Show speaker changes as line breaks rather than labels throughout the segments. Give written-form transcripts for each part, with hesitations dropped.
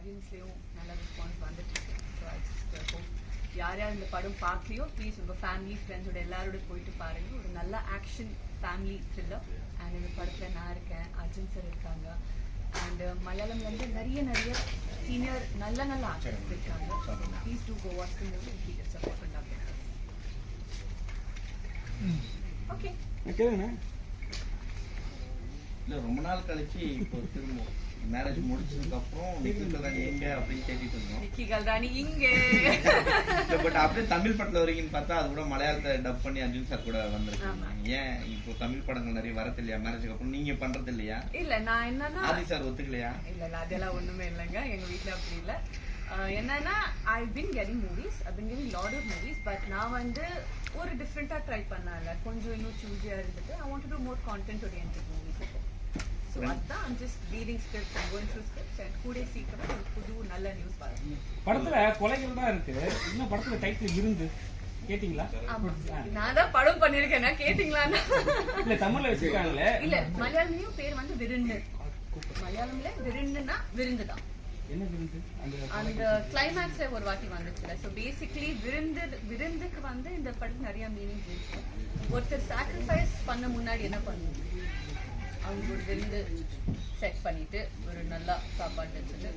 ஆடியன்ஸ்லேயும் நல்ல ரெஸ்பான்ஸ் வந்துட்டு இருக்கு. ஸோ ஐ ஜஸ்ட் ஹோப் யார் யார் இந்த படம் பார்க்கலையோ ப்ளீஸ் உங்கள் ஃபேமிலி ஃப்ரெண்ட்ஸோட எல்லாரோட போயிட்டு பாருங்கள். ஒரு நல்ல ஆக்ஷன் ஃபேமிலி த்ரில்லர். அண்ட் இந்த படத்தில் நான் இருக்கேன், அர்ஜுன் சார் இருக்காங்க, அண்ட் மலையாளம்லேருந்து நிறைய சீனியர் நல்ல ஆர்டிஸ்ட் இருக்காங்க. Please do go watch the movie and keep support பண்ணலாம். ஓகே
இல்லை ரொம்ப நாள் கழிச்சு இப்போ திரும்ப மேரேஜ் முடிச்சதுக்கு அப்புறம் நிக்கி கல்ராணி எங்க அப்படின்னு கேட்டுட்டு இருந்தோம்.
நிக்கி கல்ராணி இங்க
பட் அப்படியே தமிழ் படத்துல வரீங்கன்னு பார்த்தா அது கூட மலையாளத்தை டப் பண்ணி அர்ஜுன் சார் கூட வந்திருக்காங்க. ஏன் இப்போ தமிழ் படங்கள் நிறைய வரது இல்லையா மேரேஜுக்கு அப்புறம்? நீங்க பண்றது இல்லையா?
இல்ல நான் என்னன்னா
ஆதி சார் ஒத்துக்கலையா?
இல்ல அதெல்லாம் ஒண்ணுமே இல்லைங்க, எங்க வீட்டுல அப்படி இல்ல. என்னன்னா I've been getting movies, I've been getting lot of movies, but நான் வந்து ஒரு டிஃப்ரெண்டா ட்ரை பண்ணல, கொஞ்சம் இன்னும் சூஸியா இருந்துட்டு I want to do more content oriented movies. So அதான் I'm just reading scripts and going through scripts and கூடே சீக்கிரம் ஒரு புது நல்ல நியூஸ் வரும்.
படத்துல கொலைகள் தான் இருக்கு, இன்னும் படத்துல டைட்டில் விருந்து கேட்டிங்களா?
நான் தான் படம் பண்ணிருக்கேன், கேட்டிங்களா?
இல்ல தமிழ்ல வச்சிருக்காங்களே.
இல்ல மலையாளம்லயும் பேர் வந்து விருந்து. மலையாளம்ல விருந்துனா விருந்துதான்.
என்ன விருந்து?
அந்த கிளைமேக்ஸ்ல ஒரு வாட்டி வந்துச்சுல. சோ பேசிக்கலி விருந்துக்கு வந்து இந்த படத்துல நிறைய மீனிங்ஸ் இருக்கு. ஒருத்தர் சாக்ரிஃபைஸ் பண்ண முன்னாடி என்ன பண்ணுவாங்க, அவங்க ஒரு விருந்து செட் பண்ணிட்டு ஒரு நல்லா சாப்பாடு வச்சுட்டு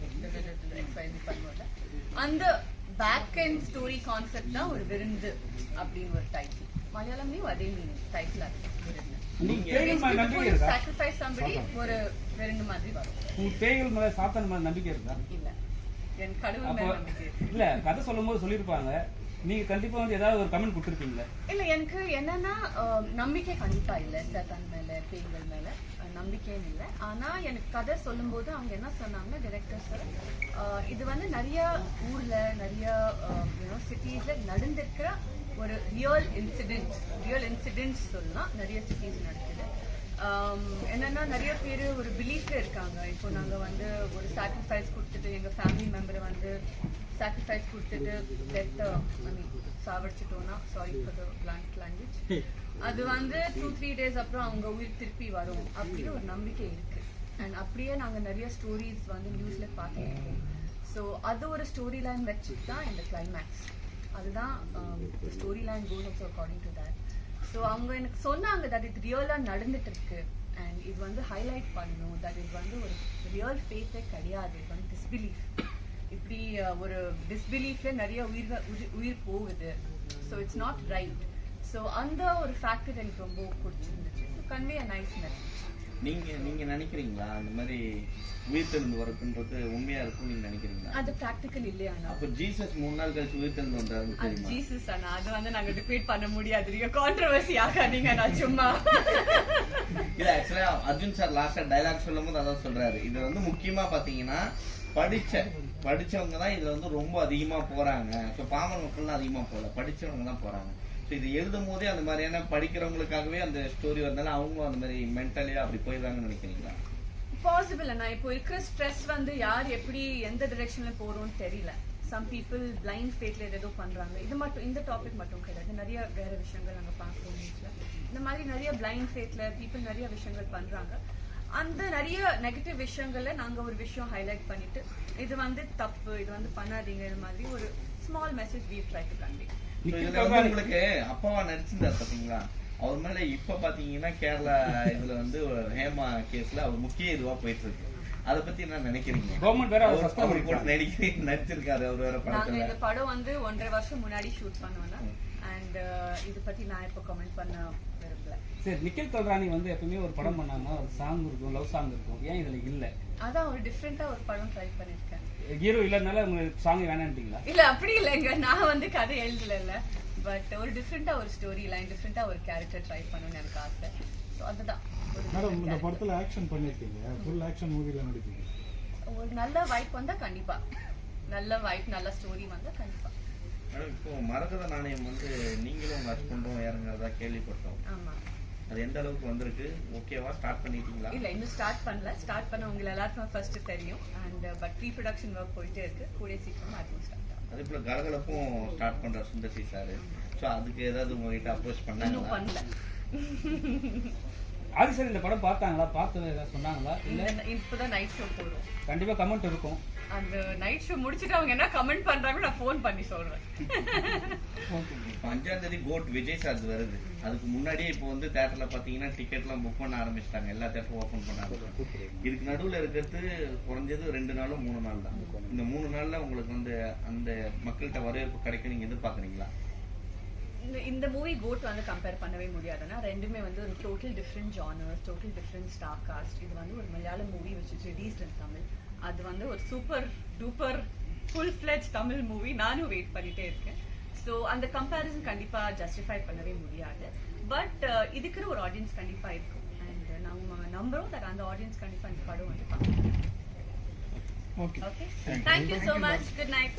பண்ணுவாங்க. அந்த பேக் அண்ட் ஸ்டோரி கான்செப்ட் தான் ஒரு விருந்து அப்படின்னு ஒரு டைட்டில். மலையாளம்லயும் அதே மீனிங் டைட்டில் இருக்கு விருந்து. சாக்ரிஃபைஸ் somebody ஒரு விருந்து மாதிரி வரும்.
உங்களுக்கு பேய்கள் மேல சாத்தான் மேல நம்பிக்கை இருக்கா?
இல்ல, என் கடவுள் மேல நம்பிக்கை
இல்ல. கதை சொல்லும் போது சொல்லிருப்பாங்க, நீங்க கண்டிப்பா வந்து ஏதாவது ஒரு கமெண்ட் கொடுத்துருப்பீங்களா?
இல்ல, எனக்கு என்னன்னா நம்பிக்கை கண்டிப்பா இல்ல. சாத்தான் மேல பேய்கள் மேல நம்பிக்கையும் இல்லை. ஆனா எனக்கு கதை சொல்லும் போது அவங்க என்ன சொன்னாங்கன்னா, டைரக்டர் சார், இது வந்து நிறைய ஊர்ல நிறைய சிட்டிஸ்ல நடந்திருக்கிற ஒரு ரியல் இன்சிடென்ட்ஸ் சொல்லலாம். நிறைய சிட்டிஸ் நடக்குது. என்னன்னா நிறைய பேர் ஒரு பிலீஃப்ல இருக்காங்க. இப்போ நாங்க வந்து ஒரு சாக்ரிஃபைஸ் கொடுத்துட்டு எங்க ஃபேமிலி மெம்பரை வந்து சாக்ரிஃபைஸ் கொடுத்துட்டு சாவடிச்சிட்டோம்னா, sorry for the plant language, அது வந்து 2-3 டேஸ் அப்புறம் அவங்க உயிர் திருப்பி வரும் அப்படின்னு ஒரு நம்பிக்கை இருக்கு. அண்ட் அப்படியே நாங்க நிறைய ஸ்டோரிஸ் வந்து நியூஸ்ல பார்த்துருக்கோம். ஸோ அது ஒரு ஸ்டோரி லைன் வச்சுட்டு தான் இந்த கிளைமேக்ஸ், அதுதான் story line goes also according to that. So அவங்க எனக்கு சொன்னாங்க தட் இது ரியலாக நடந்துட்டு இருக்கு அண்ட் இது வந்து ஹைலைட் பண்ணணும், தட் இது வந்து ஒரு ரியல் ஃபேத்தே கிடையாது, இது வந்து டிஸ்பிலீஃப். இப்படி ஒரு டிஸ்பிலீஃப்ல நிறைய உயிர் போகுது. So it's not right. So அந்த ஒரு ஃபேக்டர் எனக்கு ரொம்ப பிடிச்சிருந்துச்சு. Convey a nice message.
நீங்க நினைக்கிறீங்களா அந்த மாதிரி உயிர் தெழுந்து வரதுன்றது உண்மையா இருக்கும் நீங்க நினைக்கிறீங்களா?
அது பிராக்டிகல் இல்லையா?
அப்ப ஜீசஸ் 3 நாள் கழிச்சு உயிர் தெழுந்து வந்தாரு தெரியுமா?
ஜீசஸ் ஆனா அது வந்து நாங்க டிபேட் பண்ண முடியாது, நீங்க கான்ட்ரோவர்சி ஆகாதீங்க. நான் சும்மா
இல்ல, ஆக்சுவலா அர்ஜுன் சார் லாஸ்டா டயலாக் சொல்லும் போது அதான் சொல்றாரு, இது வந்து முக்கியமா பாத்தீங்கன்னா படிச்சவங்க தான் இதுல வந்து ரொம்ப அதிகமா போறாங்க. ஸோ பாமர மக்கள்லாம் அதிகமா போகல, படிச்சவங்க தான் போறாங்க. ஸோ இது எழுதும் போதே அந்த மாதிரியான படிக்கிறவங்களுக்காகவே அந்த ஸ்டோரி வந்தாலும் அவங்களும் அந்த மாதிரி மென்டலியா அப்படி போயிடுறாங்கன்னு நினைக்கிறீங்களா?
பாசிபிள். நான் இப்போ இருக்கிற ஸ்ட்ரெஸ் வந்து யார் எப்படி எந்த டிரெக்ஷன்ல போறோம்னு தெரியல. சம் பீப்புள் பிளைண்ட் ஃபேட்ல ஏதோ பண்றாங்க. இது மட்டும் இந்த டாபிக் மட்டும் கிடையாது, நிறைய வேற விஷயங்கள் நாங்க பார்க்கிறோம் நியூஸ்ல. இந்த மாதிரி நிறைய பிளைண்ட் ஃபேட்ல பீப்புள் நிறைய விஷயங்கள் பண்றாங்க. அந்த நிறைய நெகட்டிவ் விஷயங்கள்ல நாங்க ஒரு விஷயம் ஹைலைட் பண்ணிட்டு இது வந்து தப்பு, இது வந்து பண்ணாதீங்க, இந்த மாதிரி ஒரு small message we try to convey.
உங்களுக்கு அப்பாவா நடிச்சிருந்தாரு பாத்தீங்களா, அவர் மேல இப்ப பாத்தீங்கன்னா கேரளா இதுல வந்து ஹேமா கேஸ்ல அவர் முக்கிய இதுவா போயிட்டு இருக்கு. அத பத்தி என்ன நினைக்கிறீங்க?
கவர்மெண்ட் வேற
நடிச்சிருக்காரு அவர் வேற படத்துல.
நாங்க இந்த படம் வந்து 1.5 வருஷம் முன்னாடி ஷூட் பண்ணோம்னா அண்ட் இது பத்தி நான் இப்ப கமெண்ட் பண்ண விரும்பல.
சரி, நிக்கில் கல்ராணி வந்து எப்பவுமே ஒரு படம் பண்ணாம ஒரு சாங் இருக்கும், லவ் சாங் இருக்கும், ஏன் இதுல இல்ல?
அதான் ஒரு டிஃபரெண்டா ஒரு படம் ட்ரை பண்ணிருக்கேன்.
ஹீரோ இல்லனால உங்களுக்கு சாங் வேணாம்ட்டீங்களா?
இல்ல அப்படி இல்லங்க, நான் வந்து கதை எழுதல, பட் ஒரு டிஃபரெண்டா ஒரு ஸ்டோரி லைன், டிஃபரெண்டா ஒரு கேரக்டர் ட்ரை பண்ணணும்னு எனக்கு ஆசை. சோ அதுதான்.
மேடம், இந்த படத்துல ஆக்ஷன் பண்ணிருக்கீங்க, ஃபுல் ஆக்ஷன் மூவில நடிப்பீங்க.
ஒரு நல்ல வைப் வந்தா கண்டிப்பா, நல்ல வைப் நல்ல ஸ்டோரி வந்தா கண்டிப்பா.
மேடம், இப்போ மரகத நாணயம் வந்து நீங்களும் உங்க ஹஸ்பண்டும் இறங்குறதா கேள்விப்பட்டோம்.
ஆமா,
அது எந்த அளவுக்கு வந்திருக்கு? ஓகேவா? ஸ்டார்ட் பண்ணிட்டீங்களா?
இல்ல, இன்னும் ஸ்டார்ட் பண்ணல. ஸ்டார்ட் பண்ண உங்களுக்கு எல்லாருக்கும் ஃபர்ஸ்ட் தெரியும். And but pre production work போயிட்டே இருக்கு. கூடிய சீக்கிரமா அதுவும் ஸ்டார்ட் ஆகும்.
அதே போல கலகலப்பும் ஸ்டார்ட் பண்ற சுந்தர்சி சார். சோ அதுக்கு ஏதாவது உங்ககிட்ட அப்ரோச் பண்ணாங்களா?
பண்ணல.
ஆதிசன் இந்த படம் பார்த்தாங்களா? பார்த்து ஏதாவது சொன்னாங்களா? இல்ல
இப்பதான் நைட் ஷோ போறோம்.
கண்டிப்பா கமெண்ட் இருக்கும்.
அந்த நைட் ஷோ முடிச்சிட்டு அவங்க என்ன கமெண்ட் பண்றாங்க நான் ஃபோன் பண்ணி சொல்றேன்.
5ஆம் தேதி கோட் விஜய் சார் வருது. அதுக்கு முன்னாடியே இப்போ வந்து தியேட்டர்ல பாத்தீங்கன்னா டிக்கெட்லாம் புக் பண்ண ஆரம்பிச்சிட்டாங்க. எல்லா தியேட்டரும் ஓபன் பண்ணாங்க. இதுக்கு நடுவுல இருக்கிறது குறைஞ்சது 2 நாளோ 3 நாள் தான். இந்த 3 நாள்ல உங்களுக்கு வந்து அந்த மக்கள்கிட்ட வரவேற்பு கிடைக்கும் நீங்க எதிர்பார்க்குறீங்களா?
இந்த மூவி கோட் வந்து கம்பேர் பண்ணவே முடியாதுன்னா ரெண்டுமே வந்து ஒரு total different genres, total different star cast. இது வந்து ஒரு Malayalam movie which is released in Tamil. அது வந்து ஒரு super duper full fledge Tamil movie. நானும் வெயிட் பண்ணிட்டே இருக்கேன். ஸோ அந்த கம்பேரிசன் கண்டிப்பா ஜஸ்டிஃபை பண்ணவே முடியாது. பட் இதுக்கு ஒரு ஆடியன்ஸ் கண்டிப்பா இருக்கும். அண்ட் நம்ம நம்புறோம் தட் அந்த ஆடியன்ஸ் கண்டிப்பா இந்த படம் வந்து பார்க்கலாம்.
Okay.
Okay. Thank you so much. Good night.